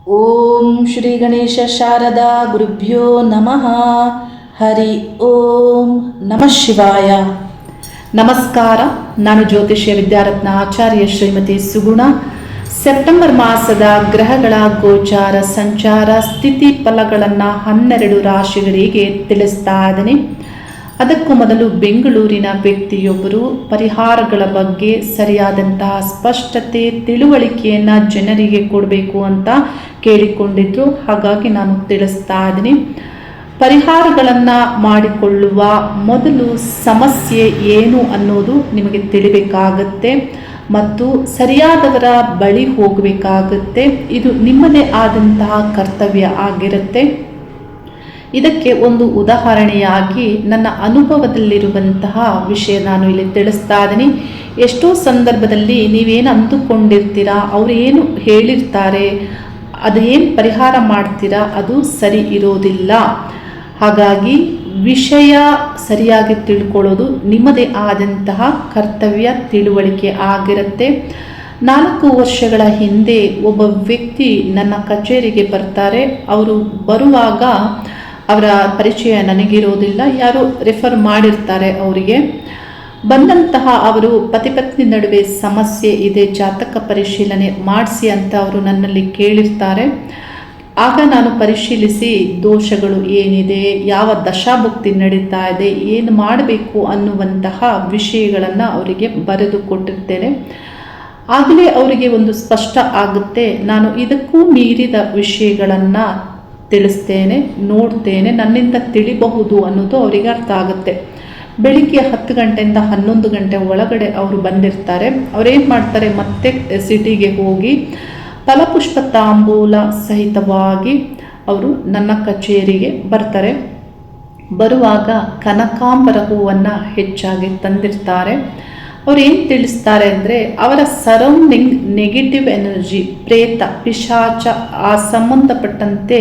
ಓಂ ಶ್ರೀ ಗಣೇಶ ಶಾರದಾ ಗುರುಭ್ಯೋ ನಮಃ. ಹರಿ ಓಂ ನಮಃ ಶಿವಾಯ. ನಮಸ್ಕಾರ. ನಾನು ಜ್ಯೋತಿಷ್ಯ ವಿದ್ಯಾರತ್ನ ಆಚಾರ್ಯ ಶ್ರೀಮತಿ ಸುಗುಣ. ಸೆಪ್ಟೆಂಬರ್ ಮಾಸದ ಗ್ರಹಗಳ ಗೋಚಾರ ಸಂಚಾರ ಸ್ಥಿತಿ ಫಲಗಳನ್ನು 12 ರಾಶಿಗಳಿಗೆ ತಿಳಿಸ್ತಾ ಇದ್ದೀನಿ. ಅದಕ್ಕೂ ಮೊದಲು ಬೆಂಗಳೂರಿನ ವ್ಯಕ್ತಿಯೊಬ್ಬರು ಪರಿಹಾರಗಳ ಬಗ್ಗೆ ಸರಿಯಾದಂತಹ ಸ್ಪಷ್ಟತೆ ತಿಳುವಳಿಕೆಯನ್ನು ಜನರಿಗೆ ಕೊಡಬೇಕು ಅಂತ ಕೇಳಿಕೊಂಡಿದ್ರು. ಹಾಗಾಗಿ ನಾನು ತಿಳಿಸ್ತಾ ಇದ್ದೀನಿ. ಪರಿಹಾರಗಳನ್ನು ಮಾಡಿಕೊಳ್ಳುವ ಮೊದಲು ಸಮಸ್ಯೆ ಏನು ಅನ್ನೋದು ನಿಮಗೆ ತಿಳಿಬೇಕಾಗತ್ತೆ ಮತ್ತು ಸರಿಯಾದವರ ಬಳಿ ಹೋಗಬೇಕಾಗುತ್ತೆ. ಇದು ನಿಮ್ಮದೇ ಆದಂತಹ ಕರ್ತವ್ಯ ಆಗಿರುತ್ತೆ. ಇದಕ್ಕೆ ಒಂದು ಉದಾಹರಣೆಯಾಗಿ ನನ್ನ ಅನುಭವದಲ್ಲಿರುವಂತಹ ವಿಷಯ ನಾನು ಇಲ್ಲಿ ತಿಳಿಸ್ತಾ ಇದ್ದೀನಿ. ಎಷ್ಟೋ ಸಂದರ್ಭದಲ್ಲಿ ನೀವೇನು ಅಂದುಕೊಂಡಿರ್ತೀರಾ, ಅವರು ಏನು ಹೇಳಿರ್ತಾರೆ, ಅದೇನು ಪರಿಹಾರ ಮಾಡ್ತೀರಾ ಅದು ಸರಿ ಇರೋದಿಲ್ಲ. ಹಾಗಾಗಿ ವಿಷಯ ಸರಿಯಾಗಿ ತಿಳ್ಕೊಳ್ಳೋದು ನಿಮ್ಮದೇ ಆದಂತಹ ಕರ್ತವ್ಯ ತಿಳುವಳಿಕೆ ಆಗಿರುತ್ತೆ. 4 ವರ್ಷಗಳ ಹಿಂದೆ ಒಬ್ಬ ವ್ಯಕ್ತಿ ನನ್ನ ಕಚೇರಿಗೆ ಬರ್ತಾರೆ. ಅವರು ಬರುವಾಗ ಅವರ ಪರಿಚಯ ನನಗಿರೋದಿಲ್ಲ, ಯಾರೋ ರೆಫರ್ ಮಾಡಿರ್ತಾರೆ. ಅವರಿಗೆ ಬಂದಂತಹ ಅವರು ಪತಿ ಪತ್ನಿ ನಡುವೆ ಸಮಸ್ಯೆ ಇದೆ, ಜಾತಕ ಪರಿಶೀಲನೆ ಮಾಡಿಸಿ ಅಂತ ಅವರು ನನ್ನಲ್ಲಿ ಕೇಳಿರ್ತಾರೆ. ಆಗ ನಾನು ಪರಿಶೀಲಿಸಿ ದೋಷಗಳು ಏನಿದೆ, ಯಾವ ದಶಾಭುಕ್ತಿ ನಡೀತಾ ಇದೆ, ಏನು ಮಾಡಬೇಕು ಅನ್ನುವಂತಹ ವಿಷಯಗಳನ್ನು ಅವರಿಗೆ ಬರೆದು ಕೊಟ್ಟಿರ್ತೇನೆ. ಆಗಲೇ ಅವರಿಗೆ ಒಂದು ಸ್ಪಷ್ಟ ಆಗುತ್ತೆ, ನಾನು ಇದಕ್ಕೂ ಮೀರಿದ ವಿಷಯಗಳನ್ನು ತಿಳಿಸ್ತೇನೆ, ನೋಡ್ತೇನೆ, ನನ್ನಿಂದ ತಿಳಿಬಹುದು ಅನ್ನೋದು ಅವರಿಗೆ ಅರ್ಥ ಆಗುತ್ತೆ. ಬೆಳಿಗ್ಗೆ 10 ಗಂಟೆಯಿಂದ 11 ಗಂಟೆ ಒಳಗಡೆ ಅವರು ಬಂದಿರ್ತಾರೆ. ಅವರೇನು ಮಾಡ್ತಾರೆ, ಮತ್ತೆ ಸಿಟಿಗೆ ಹೋಗಿ ಫಲಪುಷ್ಪ ತಾಂಬೂಲ ಸಹಿತವಾಗಿ ಅವರು ನನ್ನ ಕಚೇರಿಗೆ ಬರ್ತಾರೆ. ಬರುವಾಗ ಕನಕಾಂಬರ ಹೂವನ್ನು ಹೆಚ್ಚಾಗಿ ತಂದಿರ್ತಾರೆ. ಅವ್ರು ಏನು ತಿಳಿಸ್ತಾರೆ ಅಂದರೆ, ಅವರ ಸರೌಂಡಿಂಗ್ ನೆಗೆಟಿವ್ ಎನರ್ಜಿ, ಪ್ರೇತ ಪಿಶಾಚ ಆ ಸಂಬಂಧಪಟ್ಟಂತೆ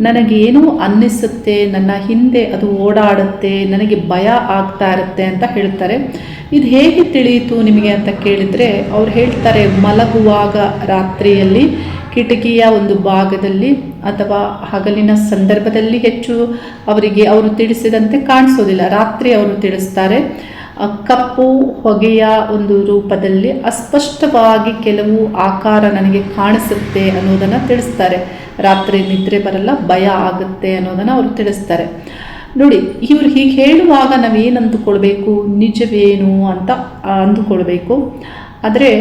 ನನಗೇನೋ ಅನ್ನಿಸುತ್ತೆ, ನನ್ನ ಹಿಂದೆ ಅದು ಓಡಾಡುತ್ತೆ, ನನಗೆ ಭಯ ಆಗ್ತಾ ಇರುತ್ತೆ ಅಂತ ಹೇಳ್ತಾರೆ. ಇದು ಹೇಗೆ ತಿಳಿಯಿತು ನಿಮಗೆ ಅಂತ ಕೇಳಿದರೆ, ಅವ್ರು ಹೇಳ್ತಾರೆ, ಮಲಗುವಾಗ ರಾತ್ರಿಯಲ್ಲಿ ಕಿಟಕಿಯ ಒಂದು ಭಾಗದಲ್ಲಿ ಅಥವಾ ಹಗಲಿನ ಸಂದರ್ಭದಲ್ಲಿ ಹೆಚ್ಚು ಅವರಿಗೆ ಅವರು ತಿಳಿಸಿದಂತೆ ಕಾಣಿಸೋದಿಲ್ಲ. ರಾತ್ರಿ ಅವರು ತಿಳಿಸ್ತಾರೆ, ಕಪ್ಪು ಹೊಗೆಯ ಒಂದು ರೂಪದಲ್ಲಿ ಅಸ್ಪಷ್ಟವಾಗಿ ಕೆಲವು ಆಕಾರ ನನಗೆ ಕಾಣಿಸುತ್ತೆ ಅನ್ನೋದನ್ನು ತಿಳಿಸ್ತಾರೆ. ರಾತ್ರಿ ನಿದ್ರೆ ಬರಲ್ಲ, ಭಯ ಆಗುತ್ತೆ ಅನ್ನೋದನ್ನು ಅವರು ತಿಳಿಸ್ತಾರೆ. ನೋಡಿ, ಇವರು ಹೀಗೆ ಹೇಳುವಾಗ ನಾವೇನು ಅಂದುಕೊಳ್ಬೇಕು, ನಿಜವೇನು ಅಂತ ಅಂದುಕೊಳ್ಬೇಕು. ಆದರೆ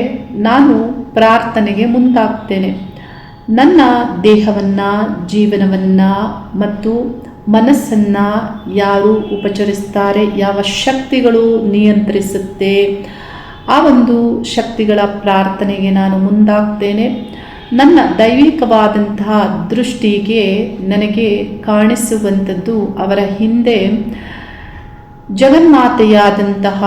ನಾನು ಪ್ರಾರ್ಥನೆಗೆ ಮುಂದಾಗ್ತೇನೆ. ನನ್ನ ದೇಹವನ್ನು, ಜೀವನವನ್ನು ಮತ್ತು ಮನಸ್ಸನ್ನು ಯಾರು ಉಪಚರಿಸ್ತಾರೆ, ಯಾವ ಶಕ್ತಿಗಳು ನಿಯಂತ್ರಿಸುತ್ತೆ, ಆ ಒಂದು ಶಕ್ತಿಗಳ ಪ್ರಾರ್ಥನೆಗೆ ನಾನು ಮುಂದಾಗ್ತೇನೆ. ನನ್ನ ದೈವಿಕವಾದಂತಹ ದೃಷ್ಟಿಗೆ ನನಗೆ ಕಾಣಿಸುವಂಥದ್ದು ಅವರ ಹಿಂದೆ ಜಗನ್ಮಾತೆಯಾದಂತಹ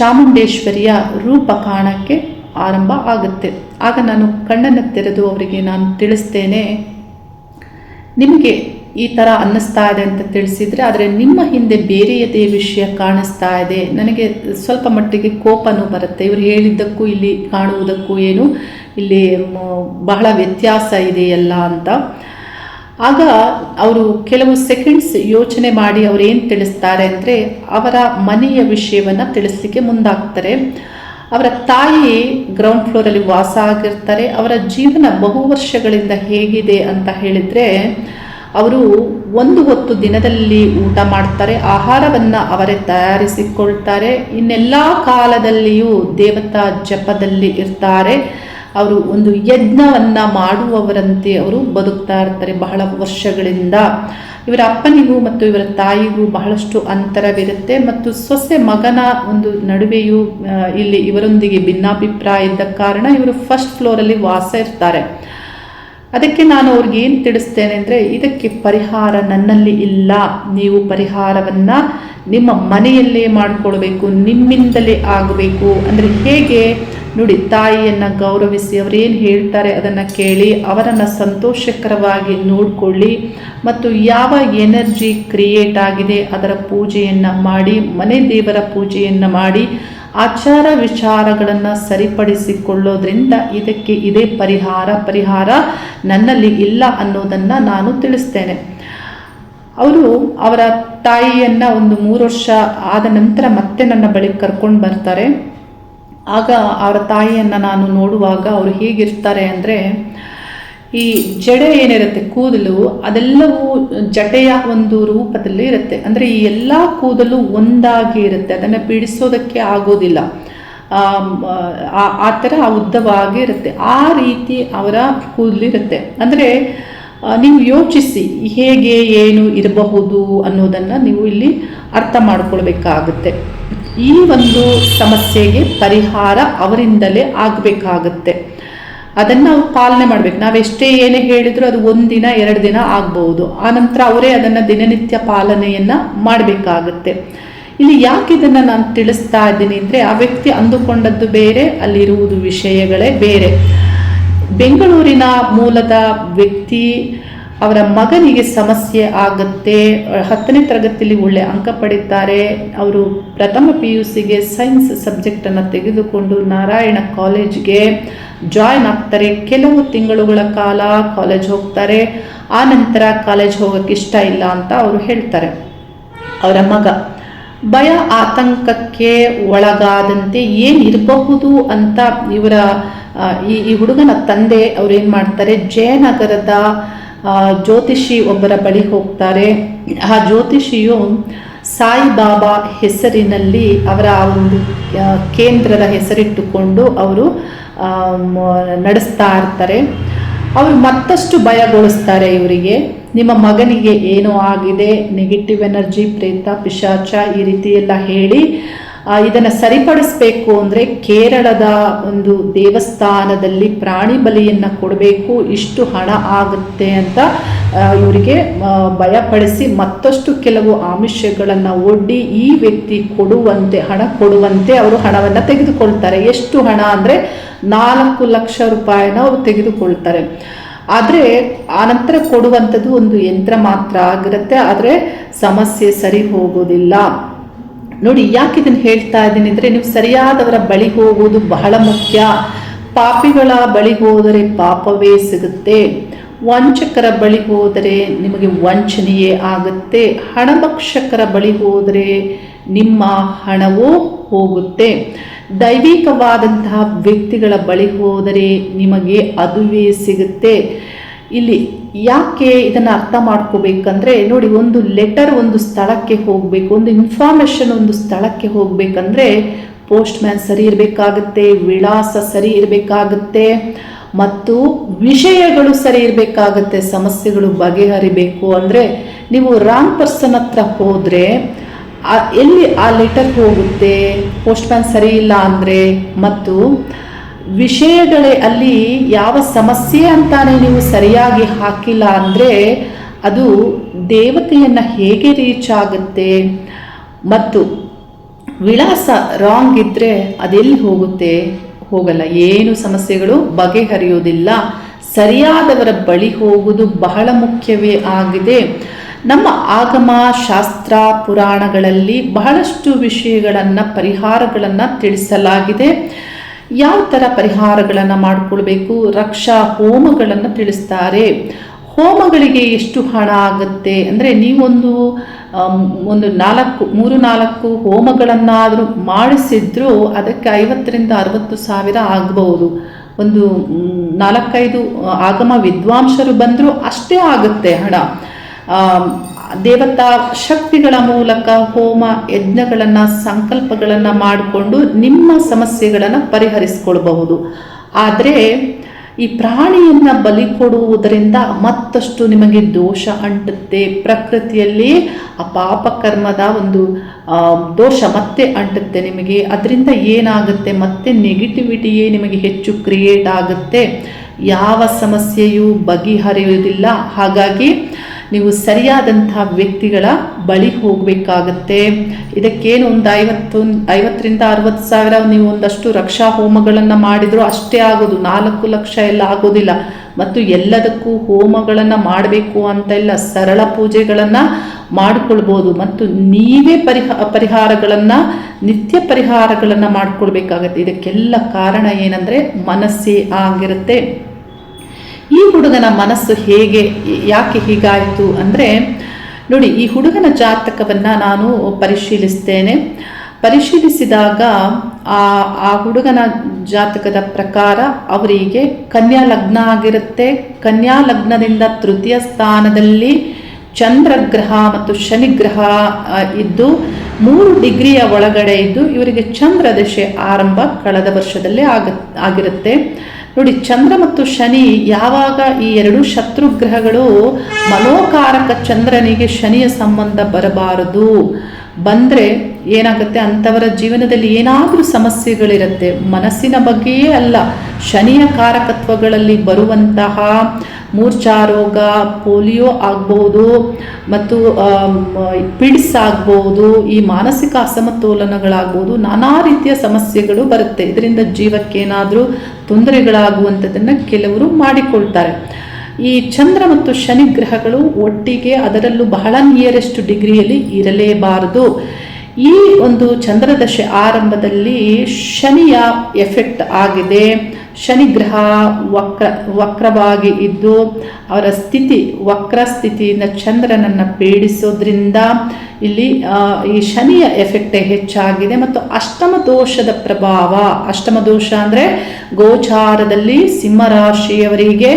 ಚಾಮುಂಡೇಶ್ವರಿಯ ರೂಪ ಕಾಣಕ್ಕೆ ಆರಂಭ ಆಗುತ್ತೆ. ಆಗ ನಾನು ಕಣ್ಣನ್ನು ತೆರೆದು ಅವರಿಗೆ ನಾನು ತಿಳಿಸ್ತೇನೆ, ನಿಮಗೆ ಈ ಥರ ಅನ್ನಿಸ್ತಾ ಇದೆ ಅಂತ ತಿಳಿಸಿದರೆ, ಆದರೆ ನಿಮ್ಮ ಹಿಂದೆ ಬೇರೆಯದೇ ವಿಷಯ ಕಾಣಿಸ್ತಾ ಇದೆ, ನನಗೆ ಸ್ವಲ್ಪ ಮಟ್ಟಿಗೆ ಕೋಪನೂ ಬರುತ್ತೆ. ಇವರು ಹೇಳಿದ್ದಕ್ಕೂ ಇಲ್ಲಿ ಕಾಣುವುದಕ್ಕೂ ಏನು ಇಲ್ಲಿ ಬಹಳ ವ್ಯತ್ಯಾಸ ಇದೆಯಲ್ಲ ಅಂತ. ಆಗ ಅವರು ಕೆಲವು ಸೆಕೆಂಡ್ಸ್ ಯೋಚನೆ ಮಾಡಿ ಅವರು ಏನು ತಿಳಿಸ್ತಾರೆ ಅಂದರೆ, ಅವರ ಮನೆಯ ವಿಷಯವನ್ನು ತಿಳಿಸ್ಲಿಕ್ಕೆ ಮುಂದಾಗ್ತಾರೆ. ಅವರ ತಾಯಿ ಗ್ರೌಂಡ್ ಫ್ಲೋರಲ್ಲಿ ವಾಸ ಆಗಿರ್ತಾರೆ. ಅವರ ಜೀವನ ಬಹು ವರ್ಷಗಳಿಂದ ಹೇಗಿದೆ ಅಂತ ಹೇಳಿದರೆ, ಅವರು ಒಂದು ಹೊತ್ತು ದಿನದಲ್ಲಿ ಊಟ ಮಾಡ್ತಾರೆ, ಆಹಾರವನ್ನು ಅವರೇ ತಯಾರಿಸಿಕೊಳ್ತಾರೆ, ಇನ್ನೆಲ್ಲ ಕಾಲದಲ್ಲಿಯೂ ದೇವತಾ ಜಪದಲ್ಲಿ ಇರ್ತಾರೆ. ಅವರು ಒಂದು ಯಜ್ಞವನ್ನು ಮಾಡುವವರಂತೆ ಅವರು ಬದುಕ್ತಾ ಇರ್ತಾರೆ ಬಹಳ ವರ್ಷಗಳಿಂದ. ಇವರ ಅಪ್ಪನಿಗೂ ಮತ್ತು ಇವರ ತಾಯಿಗೂ ಬಹಳಷ್ಟು ಅಂತರವಿರುತ್ತೆ ಮತ್ತು ಸೊಸೆ ಮಗನ ಒಂದು ನಡುವೆಯೂ ಇಲ್ಲಿ ಇವರೊಂದಿಗೆ ಭಿನ್ನಾಭಿಪ್ರಾಯ ಇದ್ದ ಕಾರಣ ಇವರು ಫಸ್ಟ್ ಫ್ಲೋರಲ್ಲಿ ವಾಸ ಇರ್ತಾರೆ. ಅದಕ್ಕೆ ನಾನು ಅವ್ರಿಗೆ ಏನು ತಿಳಿಸ್ತೇನೆ ಅಂದರೆ, ಇದಕ್ಕೆ ಪರಿಹಾರ ನನ್ನಲ್ಲಿ ಇಲ್ಲ, ನೀವು ಪರಿಹಾರವನ್ನು ನಿಮ್ಮ ಮನೆಯಲ್ಲೇ ಮಾಡಿಕೊಳ್ಬೇಕು, ನಿಮ್ಮಿಂದಲೇ ಆಗಬೇಕು. ಅಂದರೆ ಹೇಗೆ ನೋಡಿ, ತಾಯಿಯನ್ನು ಗೌರವಿಸಿ ಅವರೇನು ಹೇಳ್ತಾರೆ ಅದನ್ನು ಕೇಳಿ ಅವರನ್ನು ಸಂತೋಷಕರವಾಗಿ ನೋಡಿಕೊಳ್ಳಿ ಮತ್ತು ಯಾವ ಎನರ್ಜಿ ಕ್ರಿಯೇಟ್ ಆಗಿದೆ ಅದರ ಪೂಜೆಯನ್ನು ಮಾಡಿ, ಮನೆ ದೇವರ ಪೂಜೆಯನ್ನು ಮಾಡಿ, ಆಚಾರ ವಿಚಾರಗಳನ್ನು ಸರಿಪಡಿಸಿಕೊಳ್ಳೋದ್ರಿಂದ ಇದಕ್ಕೆ ಇದೇ ಪರಿಹಾರ ನನ್ನಲ್ಲಿ ಇಲ್ಲ ಅನ್ನೋದನ್ನು ನಾನು ತಿಳಿಸ್ತೇನೆ. ಅವರು ಅವರ ತಾಯಿಯನ್ನು ಒಂದು 3 ವರ್ಷ ಆದ ನಂತರ ಮತ್ತೆ ನನ್ನ ಬಳಿ ಕರ್ಕೊಂಡು ಬರ್ತಾರೆ. ಆಗ ಅವರ ತಾಯಿಯನ್ನು ನಾನು ನೋಡುವಾಗ ಅವರು ಹೇಗಿರ್ತಾರೆ ಅಂದರೆ, ಈ ಜಡೆ ಏನಿರುತ್ತೆ, ಕೂದಲು ಅದೆಲ್ಲವೂ ಜಟೆಯ ಒಂದು ರೂಪದಲ್ಲಿ ಇರುತ್ತೆ. ಅಂದರೆ ಈ ಎಲ್ಲ ಕೂದಲು ಒಂದಾಗಿ ಇರುತ್ತೆ, ಅದನ್ನು ಬಿಡಿಸೋದಕ್ಕೆ ಆಗೋದಿಲ್ಲ. ಆ ಥರ ಉದ್ದವಾಗಿ ಇರುತ್ತೆ. ಆ ರೀತಿ ಅವರ ಕೂದಲಿರುತ್ತೆ. ಅಂದರೆ ನೀವು ಯೋಚಿಸಿ ಹೇಗೆ ಏನು ಇರಬಹುದು ಅನ್ನೋದನ್ನು ನೀವು ಇಲ್ಲಿ ಅರ್ಥ ಮಾಡ್ಕೊಳ್ಬೇಕಾಗುತ್ತೆ. ಈ ಒಂದು ಸಮಸ್ಯೆಗೆ ಪರಿಹಾರ ಅವರಿಂದಲೇ ಆಗಬೇಕಾಗುತ್ತೆ. ಅದನ್ನು ನಾವು ಪಾಲನೆ ಮಾಡಬೇಕು. ನಾವೆಷ್ಟೇ ಏನೇ ಹೇಳಿದರೂ ಅದು 1 ದಿನ 2 ದಿನ ಆಗ್ಬೋದು. ಆನಂತರ ಅವರೇ ಅದನ್ನು ದಿನನಿತ್ಯ ಪಾಲನೆಯನ್ನು ಮಾಡಬೇಕಾಗುತ್ತೆ. ಇಲ್ಲಿ ಯಾಕೆ ಇದನ್ನು ನಾನು ತಿಳಿಸ್ತಾ ಇದ್ದೀನಿ ಅಂದರೆ, ಆ ವ್ಯಕ್ತಿ ಅಂದುಕೊಂಡದ್ದು ಬೇರೆ, ಅಲ್ಲಿರುವುದು ವಿಷಯಗಳೇ ಬೇರೆ. ಬೆಂಗಳೂರಿನ ಮೂಲದ ವ್ಯಕ್ತಿ, ಅವರ ಮಗನಿಗೆ ಸಮಸ್ಯೆ ಆಗುತ್ತೆ. 10ನೇ ತರಗತಿಯಲ್ಲಿ ಒಳ್ಳೆ ಅಂಕ ಪಡೀತಾರೆ. ಅವರು ಪ್ರಥಮ PUCಗೆ ಸೈನ್ಸ್ ಸಬ್ಜೆಕ್ಟನ್ನು ತೆಗೆದುಕೊಂಡು ನಾರಾಯಣ ಕಾಲೇಜ್ಗೆ ಜಾಯ್ನ್ ಆಗ್ತಾರೆ. ಕೆಲವು ತಿಂಗಳುಗಳ ಕಾಲ ಕಾಲೇಜ್ ಹೋಗ್ತಾರೆ. ಆ ನಂತರ ಕಾಲೇಜ್ ಹೋಗೋಕ್ಕೆ ಇಷ್ಟ ಇಲ್ಲ ಅಂತ ಅವರು ಹೇಳ್ತಾರೆ. ಅವರ ಮಗ ಭಯ ಆತಂಕಕ್ಕೆ ಒಳಗಾದಂತೆ ಏನಿರಬಹುದು ಅಂತ ಇವರ ಈ ಹುಡುಗನ ತಂದೆ ಅವ್ರು ಏನು ಮಾಡ್ತಾರೆ, ಜಯನಗರದ ಜ್ಯೋತಿಷಿ ಒಬ್ಬರ ಬಳಿ ಹೋಗ್ತಾರೆ. ಆ ಜ್ಯೋತಿಷಿಯು ಸಾಯಿಬಾಬಾ ಹೆಸರಿನಲ್ಲಿ ಅವರ ಒಂದು ಕೇಂದ್ರದ ಹೆಸರಿಟ್ಟುಕೊಂಡು ಅವರು ನಡೆಸ್ತಾ ಇರ್ತಾರೆ. ಅವರು ಮತ್ತಷ್ಟು ಭಯಗೊಳಿಸ್ತಾರೆ ಇವರಿಗೆ. ನಿಮ್ಮ ಮಗನಿಗೆ ಏನೋ ಆಗಿದೆ, ನೆಗೆಟಿವ್ ಎನರ್ಜಿ, ಪ್ರೇತ, ಪಿಶಾಚ ಈ ರೀತಿ ಎಲ್ಲ ಹೇಳಿ ಇದನ್ನು ಸರಿಪಡಿಸ್ಬೇಕು ಅಂದರೆ ಕೇರಳದ ಒಂದು ದೇವಸ್ಥಾನದಲ್ಲಿ ಪ್ರಾಣಿ ಬಲಿಯನ್ನು ಕೊಡಬೇಕು, ಇಷ್ಟು ಹಣ ಆಗುತ್ತೆ ಅಂತ ಇವರಿಗೆ ಭಯಪಡಿಸಿ ಮತ್ತಷ್ಟು ಕೆಲವು ಆಮಿಷಗಳನ್ನು ಒಡ್ಡಿ ಈ ವ್ಯಕ್ತಿ ಹಣ ಕೊಡುವಂತೆ ಅವರು ಹಣವನ್ನು ತೆಗೆದುಕೊಳ್ತಾರೆ. ಎಷ್ಟು ಹಣ ಅಂದರೆ 4 ಲಕ್ಷ ರೂಪಾಯಿನ ಅವರು ತೆಗೆದುಕೊಳ್ತಾರೆ. ಆದರೆ ಆನಂತರ ಕೊಡುವಂಥದ್ದು ಒಂದು ಯಂತ್ರ ಮಾತ್ರ ಆಗಿರುತ್ತೆ, ಆದರೆ ಸಮಸ್ಯೆ ಸರಿ ಹೋಗೋದಿಲ್ಲ. ನೋಡಿ, ಯಾಕೆ ಇದನ್ನು ಹೇಳ್ತಾ ಇದ್ದೀನಿ ಅಂದರೆ, ನೀವು ಸರಿಯಾದವರ ಬಳಿ ಹೋಗುವುದು ಬಹಳ ಮುಖ್ಯ. ಪಾಪಿಗಳ ಬಳಿ ಹೋದರೆ ಪಾಪವೇ ಸಿಗುತ್ತೆ, ವಂಚಕರ ಬಳಿ ಹೋದರೆ ನಿಮಗೆ ವಂಚನೆಯೇ ಆಗುತ್ತೆ, ಹಣಭಕ್ಷಕರ ಬಳಿ ಹೋದರೆ ನಿಮ್ಮ ಹಣವೂ ಹೋಗುತ್ತೆ, ದೈವಿಕವಾದಂತಹ ವ್ಯಕ್ತಿಗಳ ಬಳಿ ಹೋದರೆ ನಿಮಗೆ ಅದುವೇ ಸಿಗುತ್ತೆ. ಇಲ್ಲಿ ಯಾಕೆ ಇದನ್ನು ಅರ್ಥ ಮಾಡ್ಕೋಬೇಕಂದ್ರೆ, ನೋಡಿ, ಒಂದು ಲೆಟರ್ ಒಂದು ಸ್ಥಳಕ್ಕೆ ಹೋಗಬೇಕು, ಒಂದು ಇನ್ಫಾರ್ಮೇಷನ್ ಒಂದು ಸ್ಥಳಕ್ಕೆ ಹೋಗಬೇಕಂದ್ರೆ ಪೋಸ್ಟ್ ಮ್ಯಾನ್ ಸರಿ ಇರಬೇಕಾಗುತ್ತೆ, ವಿಳಾಸ ಸರಿ ಇರಬೇಕಾಗುತ್ತೆ, ಮತ್ತು ವಿಷಯಗಳು ಸರಿ ಇರಬೇಕಾಗುತ್ತೆ. ಸಮಸ್ಯೆಗಳು ಬಗೆಹರಿಬೇಕು ಅಂದರೆ ನೀವು ರಾಂಗ್ ಪರ್ಸನ್ ಹತ್ರ ಹೋದರೆ ಎಲ್ಲಿ ಆ ಲೆಟರ್ ಹೋಗುತ್ತೆ, ಪೋಸ್ಟ್ ಮ್ಯಾನ್ ಸರಿ ಇಲ್ಲ ಅಂದರೆ, ಮತ್ತು ವಿಷಯಗಳೇ ಅಲ್ಲಿ ಯಾವ ಸಮಸ್ಯೆ ಅಂತಾನೆ ನೀವು ಸರಿಯಾಗಿ ಹಾಕಿಲ್ಲ ಅಂದರೆ ಅದು ದೇವತೆಯನ್ನು ಹೇಗೆ ರೀಚ್ ಆಗುತ್ತೆ, ಮತ್ತು ವಿಳಾಸ ರಾಂಗ್ ಇದ್ದರೆ ಅದೆಲ್ಲಿ ಹೋಗುತ್ತೆ, ಹೋಗಲ್ಲ, ಏನು ಸಮಸ್ಯೆಗಳು ಬಗೆಹರಿಯೋದಿಲ್ಲ. ಸರಿಯಾದವರ ಬಳಿ ಹೋಗುವುದು ಬಹಳ ಮುಖ್ಯವೇ ಆಗಿದೆ. ನಮ್ಮ ಆಗಮ ಶಾಸ್ತ್ರ ಪುರಾಣಗಳಲ್ಲಿ ಬಹಳಷ್ಟು ವಿಷಯಗಳನ್ನು ಪರಿಹಾರಗಳನ್ನು ತಿಳಿಸಲಾಗಿದೆ. ಯಾವ ಥರ ಪರಿಹಾರಗಳನ್ನು ಮಾಡಿಕೊಳ್ಬೇಕು, ರಕ್ಷಾ ಹೋಮಗಳನ್ನು ತಿಳಿಸ್ತಾರೆ. ಹೋಮಗಳಿಗೆ ಎಷ್ಟು ಹಣ ಆಗುತ್ತೆ ಅಂದರೆ, ನೀವೊಂದು 3-4 ಹೋಮಗಳನ್ನಾದರೂ ಮಾಡಿಸಿದ್ರೂ ಅದಕ್ಕೆ 50,000 to 60,000 ಆಗಬಹುದು. ಒಂದು 4-5 ಆಗಮ ವಿದ್ವಾಂಸರು ಬಂದರೂ ಅಷ್ಟೇ ಆಗುತ್ತೆ ಹಣ. ದೇವತಾ ಶಕ್ತಿಗಳ ಮೂಲಕ ಹೋಮ ಯಜ್ಞಗಳನ್ನು ಸಂಕಲ್ಪಗಳನ್ನು ಮಾಡಿಕೊಂಡು ನಿಮ್ಮ ಸಮಸ್ಯೆಗಳನ್ನು ಪರಿಹರಿಸಿಕೊಳ್ಬಹುದು. ಆದರೆ ಈ ಪ್ರಾಣಿಯನ್ನು ಬಲಿ ಕೊಡುವುದರಿಂದ ಮತ್ತಷ್ಟು ನಿಮಗೆ ದೋಷ ಅಂಟುತ್ತೆ. ಪ್ರಕೃತಿಯಲ್ಲಿ ಆ ಪಾಪಕರ್ಮದ ಒಂದು ದೋಷ ಮತ್ತೆ ಅಂಟುತ್ತೆ ನಿಮಗೆ. ಅದರಿಂದ ಏನಾಗುತ್ತೆ, ಮತ್ತೆ ನೆಗೆಟಿವಿಟಿಯೇ ನಿಮಗೆ ಹೆಚ್ಚು ಕ್ರಿಯೇಟ್ ಆಗುತ್ತೆ, ಯಾವ ಸಮಸ್ಯೆಯೂ ಬಗೆಹರಿಯುವುದಿಲ್ಲ. ಹಾಗಾಗಿ ನೀವು ಸರಿಯಾದಂತಹ ವ್ಯಕ್ತಿಗಳ ಬಳಿ ಹೋಗಬೇಕಾಗತ್ತೆ. ಇದಕ್ಕೇನು ಒಂದು 50,000 to 60,000 ನೀವು ಒಂದಷ್ಟು ರಕ್ಷಾ ಹೋಮಗಳನ್ನು ಮಾಡಿದರೂ ಅಷ್ಟೇ ಆಗೋದು, 4 ಲಕ್ಷ ಎಲ್ಲ ಆಗೋದಿಲ್ಲ. ಮತ್ತು ಎಲ್ಲದಕ್ಕೂ ಹೋಮಗಳನ್ನು ಮಾಡಬೇಕು ಅಂತ ಇಲ್ಲ, ಸರಳ ಪೂಜೆಗಳನ್ನು ಮಾಡಿಕೊಳ್ಬೋದು. ಮತ್ತು ನೀವೇ ಪರಿಹಾರಗಳನ್ನು ನಿತ್ಯ ಪರಿಹಾರಗಳನ್ನು ಮಾಡಿಕೊಳ್ಬೇಕಾಗತ್ತೆ. ಇದಕ್ಕೆಲ್ಲ ಕಾರಣ ಏನಂದರೆ ಮನಸ್ಸೇ ಆಗಿರುತ್ತೆ. ಈ ಹುಡುಗನ ಮನಸ್ಸು ಯಾಕೆ ಹೀಗಾಯಿತು ಅಂದರೆ ನೋಡಿ, ಈ ಹುಡುಗನ ಜಾತಕವನ್ನು ನಾನು ಪರಿಶೀಲಿಸಿದಾಗ ಆ ಹುಡುಗನ ಜಾತಕದ ಪ್ರಕಾರ ಅವರಿಗೆ ಕನ್ಯಾ ಲಗ್ನ ಆಗಿರುತ್ತೆ. ಕನ್ಯಾ ಲಗ್ನದಿಂದ ತೃತೀಯ ಸ್ಥಾನದಲ್ಲಿ ಚಂದ್ರಗ್ರಹ ಮತ್ತು ಶನಿಗ್ರಹ ಇದ್ದು 3 ಡಿಗ್ರಿಯ ಒಳಗಡೆ ಇದ್ದು ಇವರಿಗೆ ಚಂದ್ರ ದಶೆ ಆರಂಭ ಕಳೆದ ವರ್ಷದಲ್ಲೇ ಆಗಿರುತ್ತೆ. ನೋಡಿ, ಚಂದ್ರ ಮತ್ತು ಶನಿ ಯಾವಾಗ ಈ 2 ಶತ್ರುಗ್ರಹಗಳು ಮನೋಕಾರಕ ಚಂದ್ರನಿಗೆ ಶನಿಯ ಸಂಬಂಧ ಬರಬಾರದು, ಬಂದರೆ ಏನಾಗುತ್ತೆ, ಅಂಥವರ ಜೀವನದಲ್ಲಿ ಏನಾದರೂ ಸಮಸ್ಯೆಗಳಿರುತ್ತೆ. ಮನಸ್ಸಿನ ಬಗ್ಗೆಯೇ ಅಲ್ಲ, ಶನಿಯ ಕಾರಕತ್ವಗಳಲ್ಲಿ ಬರುವಂತಹ ಮೂರ್ಛಾರೋಗ, ಪೋಲಿಯೋ ಆಗ್ಬೋದು, ಮತ್ತು ಪಿಡ್ಸ್ ಆಗ್ಬೋದು, ಈ ಮಾನಸಿಕ ಅಸಮತೋಲನಗಳಾಗ್ಬೋದು, ನಾನಾ ರೀತಿಯ ಸಮಸ್ಯೆಗಳು ಬರುತ್ತೆ. ಇದರಿಂದ ಜೀವಕ್ಕೇನಾದರೂ ತೊಂದರೆಗಳಾಗುವಂಥದ್ದನ್ನು ಕೆಲವರು ಮಾಡಿಕೊಳ್ತಾರೆ. ಈ ಚಂದ್ರ ಮತ್ತು ಶನಿ ಗ್ರಹಗಳು ಒಟ್ಟಿಗೆ, ಅದರಲ್ಲೂ ಬಹಳ ನಿಯರೆಸ್ಟ್ ಡಿಗ್ರಿಯಲ್ಲಿ ಇರಲೇಬಾರದು. ಈ ಒಂದು ಚಂದ್ರದಶೆ ಆರಂಭದಲ್ಲಿ ಶನಿಯ ಎಫೆಕ್ಟ್ ಆಗಿದೆ. ಶನಿಗ್ರಹ ವಕ್ರವಾಗಿ ಇದ್ದು ಅವರ ವಕ್ರ ಸ್ಥಿತಿಯಿಂದ ಚಂದ್ರನನ್ನು ಪೀಡಿಸೋದ್ರಿಂದ ಇಲ್ಲಿ ಈ ಶನಿಯ ಎಫೆಕ್ಟ್ ಹೆಚ್ಚಾಗಿದೆ. ಮತ್ತು ಅಷ್ಟಮ ದೋಷದ ಪ್ರಭಾವ, ಅಷ್ಟಮ ದೋಷ ಅಂದರೆ ಗೋಚಾರದಲ್ಲಿ ಸಿಂಹರಾಶಿಯವರಿಗೆ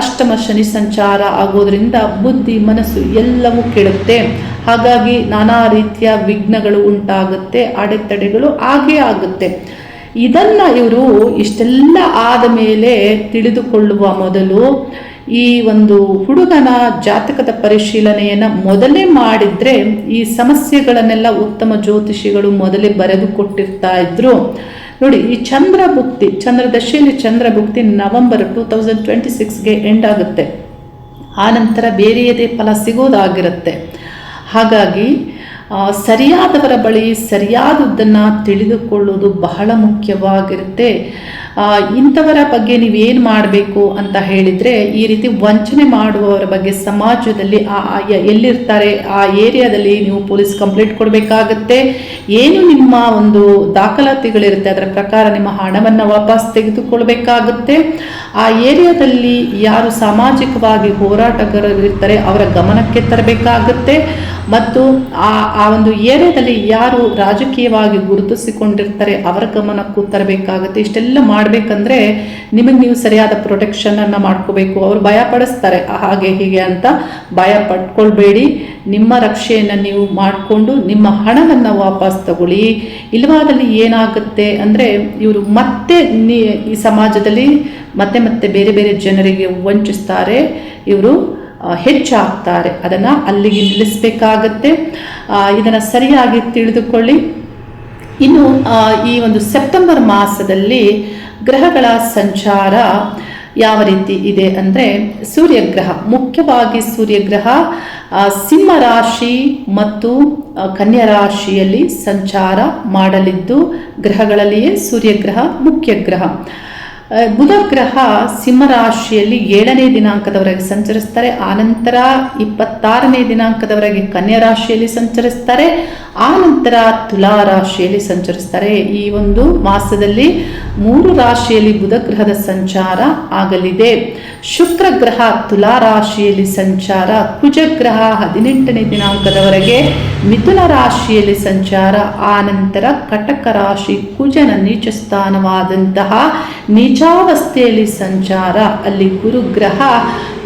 ಅಷ್ಟಮ ಶನಿ ಸಂಚಾರ ಆಗೋದ್ರಿಂದ ಬುದ್ಧಿ, ಮನಸ್ಸು ಎಲ್ಲವೂ ಕೆಡುತ್ತೆ. ಹಾಗಾಗಿ ನಾನಾ ರೀತಿಯ ವಿಘ್ನಗಳು ಉಂಟಾಗುತ್ತೆ, ಅಡೆತಡೆಗಳು ಆಗೇ ಆಗುತ್ತೆ. ಇದನ್ನು ಇವರು ಇಷ್ಟೆಲ್ಲ ಆದ ಮೇಲೆ ತಿಳಿದುಕೊಳ್ಳುವ ಮೊದಲು ಈ ಒಂದು ಹುಡುಗನ ಜಾತಕದ ಪರಿಶೀಲನೆಯನ್ನು ಮೊದಲೇ ಮಾಡಿದರೆ ಈ ಸಮಸ್ಯೆಗಳನ್ನೆಲ್ಲ ಉತ್ತಮ ಜ್ಯೋತಿಷಿಗಳು ಮೊದಲೇ ಬರೆದು ಕೊಟ್ಟಿರ್ತಾ ಇದ್ರು. ನೋಡಿ, ಈ ಚಂದ್ರ ದಶೆಯಲ್ಲಿ ಚಂದ್ರಭುಕ್ತಿ ನವೆಂಬರ್ 2026ಗೆ ಎಂಡ್ ಆಗುತ್ತೆ. ಆನಂತರ ಬೇರೆಯದೇ ಫಲ ಸಿಗೋದಾಗಿರುತ್ತೆ. ಹಾಗಾಗಿ ಸರಿಯಾದವರ ಬಳಿ ಸರಿಯಾದದ್ದನ್ನು ತಿಳಿದುಕೊಳ್ಳೋದು ಬಹಳ ಮುಖ್ಯವಾಗಿರುತ್ತೆ. ಇಂಥವರ ಬಗ್ಗೆ ನೀವೇನು ಮಾಡಬೇಕು ಅಂತ ಹೇಳಿದರೆ, ಈ ರೀತಿ ವಂಚನೆ ಮಾಡುವವರ ಬಗ್ಗೆ ಸಮಾಜದಲ್ಲಿ ಎಲ್ಲಿರ್ತಾರೆ ಆ ಏರಿಯಾದಲ್ಲಿ ನೀವು ಪೊಲೀಸ್ ಕಂಪ್ಲೇಂಟ್ ಕೊಡಬೇಕಾಗತ್ತೆ. ಏನು ನಿಮ್ಮ ಒಂದು ದಾಖಲಾತಿಗಳಿರುತ್ತೆ ಅದರ ಪ್ರಕಾರ ನಿಮ್ಮ ಹಣವನ್ನು ವಾಪಸ್ ತೆಗೆದುಕೊಳ್ಬೇಕಾಗುತ್ತೆ. ಆ ಏರಿಯಾದಲ್ಲಿ ಯಾರು ಸಾಮಾಜಿಕವಾಗಿ ಹೋರಾಟಗಾರರು ಇರ್ತಾರೆ ಅವರ ಗಮನಕ್ಕೆ ತರಬೇಕಾಗುತ್ತೆ. ಮತ್ತು ಆ ಒಂದು ಏರಿಯಾದಲ್ಲಿ ಯಾರು ರಾಜಕೀಯವಾಗಿ ಗುರುತಿಸಿಕೊಂಡಿರ್ತಾರೆ ಅವರ ಗಮನಕ್ಕೂ ತರಬೇಕಾಗುತ್ತೆ. ಇಷ್ಟೆಲ್ಲ ಮಾಡಬೇಕಂದ್ರೆ ನಿಮಗೆ ನೀವು ಸರಿಯಾದ ಪ್ರೊಟೆಕ್ಷನನ್ನು ಮಾಡ್ಕೋಬೇಕು. ಅವರು ಭಯ ಪಡಿಸ್ತಾರೆ ಹಾಗೆ ಹೀಗೆ ಅಂತ, ಭಯ ಪಡ್ಕೊಳ್ಬೇಡಿ. ನಿಮ್ಮ ರಕ್ಷೆಯನ್ನು ನೀವು ಮಾಡಿಕೊಂಡು ನಿಮ್ಮ ಹಣವನ್ನು ವಾಪಸ್ ತಗೊಳ್ಳಿ. ಇಲ್ಲವಾದಲ್ಲಿ ಏನಾಗುತ್ತೆ ಅಂದರೆ ಇವರು ಮತ್ತೆ ಈ ಸಮಾಜದಲ್ಲಿ ಮತ್ತೆ ಬೇರೆ ಬೇರೆ ಜನರಿಗೆ ವಂಚಿಸ್ತಾರೆ, ಇವರು ಹೆಚ್ಚಾಗ್ತಾರೆ. ಅದನ್ನು ಅಲ್ಲಿಗೆ ನಿಲ್ಲಿಸಬೇಕಾಗತ್ತೆ. ಇದನ್ನು ಸರಿಯಾಗಿ ತಿಳಿದುಕೊಳ್ಳಿ. ಇನ್ನು ಈ ಒಂದು ಸೆಪ್ಟೆಂಬರ್ ಮಾಸದಲ್ಲಿ ಗ್ರಹಗಳ ಸಂಚಾರ ಯಾವ ರೀತಿ ಇದೆ ಅಂದರೆ, ಸೂರ್ಯಗ್ರಹ, ಮುಖ್ಯವಾಗಿ ಸೂರ್ಯಗ್ರಹ ಸಿಂಹ ರಾಶಿ ಮತ್ತು ಕನ್ಯಾ ರಾಶಿಯಲ್ಲಿ ಸಂಚಾರ ಮಾಡಲಿದ್ದು, ಗ್ರಹಗಳಲ್ಲಿಯೇ ಸೂರ್ಯಗ್ರಹ ಮುಖ್ಯ ಗ್ರಹ. ಬುಧ ಗ್ರಹ ಸಿಂಹರಾಶಿಯಲ್ಲಿ 7ನೇ ದಿನಾಂಕದವರೆಗೆ ಸಂಚರಿಸ್ತಾರೆ. ಆನಂತರ 26ನೇ ದಿನಾಂಕದವರೆಗೆ ಕನ್ಯಾ ರಾಶಿಯಲ್ಲಿ ಸಂಚರಿಸ್ತಾರೆ. ಆನಂತರ ತುಲಾ ರಾಶಿಯಲ್ಲಿ ಸಂಚರಿಸ್ತಾರೆ. ಈ ಒಂದು ಮಾಸದಲ್ಲಿ 3 ರಾಶಿಯಲ್ಲಿ ಬುಧ ಗ್ರಹದ ಸಂಚಾರ ಆಗಲಿದೆ. ಶುಕ್ರ ಗ್ರಹ ತುಲಾ ರಾಶಿಯಲ್ಲಿ ಸಂಚಾರ, ಕುಜಗ್ರಹ 18ನೇ ದಿನಾಂಕದವರೆಗೆ ಮಿಥುನ ರಾಶಿಯಲ್ಲಿ ಸಂಚಾರ. ಆನಂತರ ಕಟಕ ರಾಶಿ ಕುಜನ ನೀಚ ಸ್ಥಾನವಾದಂತಹ ನೀಚಾವಸ್ಥೆಯಲ್ಲಿ ಸಂಚಾರ. ಅಲ್ಲಿ ಗುರುಗ್ರಹ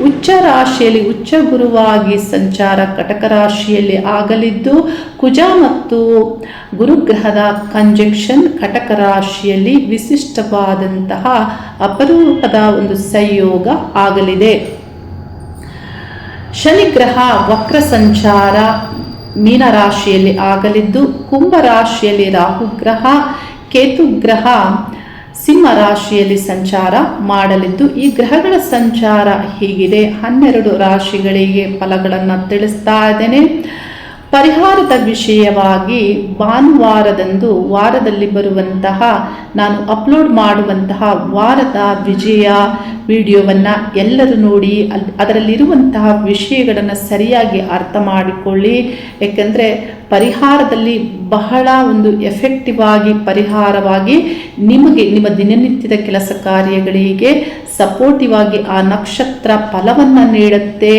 ಉಚ್ಚ ರಾಶಿಯಲ್ಲಿ ಉಚ್ಚ ಗುರುವಾಗಿ ಸಂಚಾರ ಕಟಕ ರಾಶಿಯಲ್ಲಿ ಆಗಲಿದ್ದು, ಕುಜ ಮತ್ತು ಗುರುಗ್ರಹದ ಕಂಜಂಕ್ಷನ್ ಕಟಕ ರಾಶಿಯಲ್ಲಿ ವಿಶಿಷ್ಟವಾದಂತಹ ಅಪರೂಪದ ಒಂದು ಸಂಯೋಗ ಆಗಲಿದೆ. ಶನಿಗ್ರಹ ವಕ್ರ ಸಂಚಾರ ಮೀನರಾಶಿಯಲ್ಲಿ ಆಗಲಿದ್ದು, ಕುಂಭ ರಾಶಿಯಲ್ಲಿ ರಾಹುಗ್ರಹ, ಕೇತುಗ್ರಹ ಸಿಂಹ ರಾಶಿಯಲ್ಲಿ ಸಂಚಾರ ಮಾಡಲಿದ್ದು, ಈ ಗ್ರಹಗಳ ಸಂಚಾರ ಹೀಗಿದೆ. 12 ರಾಶಿಗಳಿಗೆ ಫಲಗಳನ್ನು ತಿಳಿಸ್ತಾ ಇದ್ದೇನೆ. ಪರಿಹಾರದ ವಿಷಯವಾಗಿ ಭಾನುವಾರದಂದು ವಾರದಲ್ಲಿ ಬರುವಂತಹ ನಾನು ಅಪ್ಲೋಡ್ ಮಾಡುವಂತಹ ವಾರದ ವಿಜಯ ವಿಡಿಯೋವನ್ನು ಎಲ್ಲರೂ ನೋಡಿ ಅದರಲ್ಲಿರುವಂತಹ ವಿಷಯಗಳನ್ನು ಸರಿಯಾಗಿ ಅರ್ಥ ಮಾಡಿಕೊಳ್ಳಿ. ಏಕೆಂದರೆ ಪರಿಹಾರದಲ್ಲಿ ಬಹಳ ಒಂದು ಎಫೆಕ್ಟಿವ್ ಆಗಿ ಪರಿಹಾರವಾಗಿ ನಿಮಗೆ ನಿಮ್ಮ ದಿನನಿತ್ಯದ ಕೆಲಸ ಕಾರ್ಯಗಳಿಗೆ ಸಪೋರ್ಟಿವ್ ಆಗಿ ಆ ನಕ್ಷತ್ರ ಫಲವನ್ನು ನೀಡುತ್ತೆ.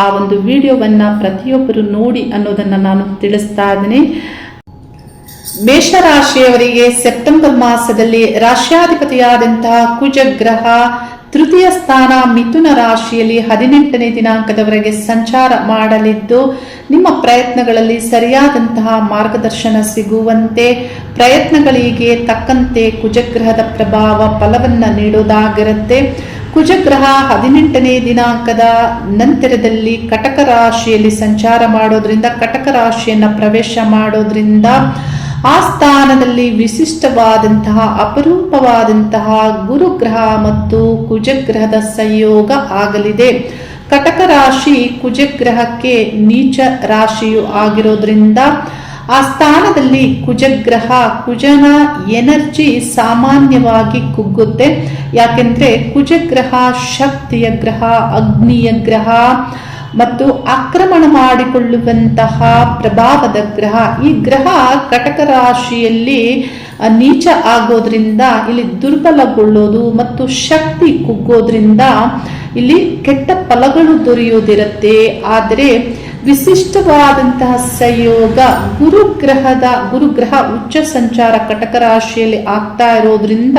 ಆ ಒಂದು ವಿಡಿಯೋವನ್ನು ಪ್ರತಿಯೊಬ್ಬರು ನೋಡಿ ಅನ್ನೋದನ್ನು ನಾನು ತಿಳಿಸ್ತಾ ಇದ್ದೀನಿ. ಮೇಷರಾಶಿಯವರಿಗೆ ಸೆಪ್ಟೆಂಬರ್ ಮಾಸದಲ್ಲಿ ರಾಶ್ಯಾಧಿಪತಿಯಾದಂತಹ ಕುಜಗ್ರಹ ತೃತೀಯ ಸ್ಥಾನ ಮಿಥುನ ರಾಶಿಯಲ್ಲಿ 18ನೇ ದಿನಾಂಕದವರೆಗೆ ಸಂಚಾರ ಮಾಡಲಿದ್ದು, ನಿಮ್ಮ ಪ್ರಯತ್ನಗಳಲ್ಲಿ ಸರಿಯಾದಂತಹ ಮಾರ್ಗದರ್ಶನ ಸಿಗುವಂತೆ ಪ್ರಯತ್ನಗಳಿಗೆ ತಕ್ಕಂತೆ ಕುಜಗ್ರಹದ ಪ್ರಭಾವ ಫಲವನ್ನು ನೀಡೋದಾಗಿರುತ್ತೆ. ಕುಜಗ್ರಹ 18ನೇ ದಿನಾಂಕದ ನಂತರದಲ್ಲಿ ಕಟಕ ರಾಶಿಯಲ್ಲಿ ಸಂಚಾರ ಮಾಡೋದ್ರಿಂದ, ಕಟಕ ರಾಶಿಯನ್ನು ಪ್ರವೇಶ ಮಾಡೋದ್ರಿಂದ ಆ ಸ್ಥಾನದಲ್ಲಿ ವಿಶಿಷ್ಟವಾದಂತಹ ಅಪರೂಪವಾದಂತಹ ಗುರುಗ್ರಹ ಮತ್ತು ಕುಜಗ್ರಹದ ಸಂಯೋಗ ಆಗಲಿದೆ. ಕಟಕ ರಾಶಿ ಕುಜಗ್ರಹಕ್ಕೆ ನೀಚ ರಾಶಿಯು ಆಗಿರೋದ್ರಿಂದ ಆ ಸ್ಥಾನದಲ್ಲಿ ಕುಜನ ಎನರ್ಜಿ ಸಾಮಾನ್ಯವಾಗಿ ಕುಗ್ಗುತ್ತೆ. ಯಾಕೆಂದ್ರೆ ಕುಜಗ್ರಹ ಶಕ್ತಿಯ ಗ್ರಹ, ಅಗ್ನಿಯ ಗ್ರಹ ಮತ್ತು ಆಕ್ರಮಣ ಮಾಡಿಕೊಳ್ಳುವಂತಹ ಪ್ರಭಾವದ ಗ್ರಹ. ಈ ಗ್ರಹ ಕಟಕ ರಾಶಿಯಲ್ಲಿ ನೀಚ ಆಗೋದ್ರಿಂದ ಇಲ್ಲಿ ದುರ್ಬಲಗೊಳ್ಳೋದು ಮತ್ತು ಶಕ್ತಿ ಕುಗ್ಗೋದ್ರಿಂದ ಇಲ್ಲಿ ಕೆಟ್ಟ ಫಲಗಳು ದೊರೆಯೋದಿರುತ್ತೆ. ಆದರೆ ವಿಶಿಷ್ಟವಾದಂತಹ ಸಂಯೋಗ ಗುರುಗ್ರಹ ಉಚ್ಚ ಸಂಚಾರ ಕಟಕ ರಾಶಿಯಲ್ಲಿ ಆಗ್ತಾ ಇರೋದ್ರಿಂದ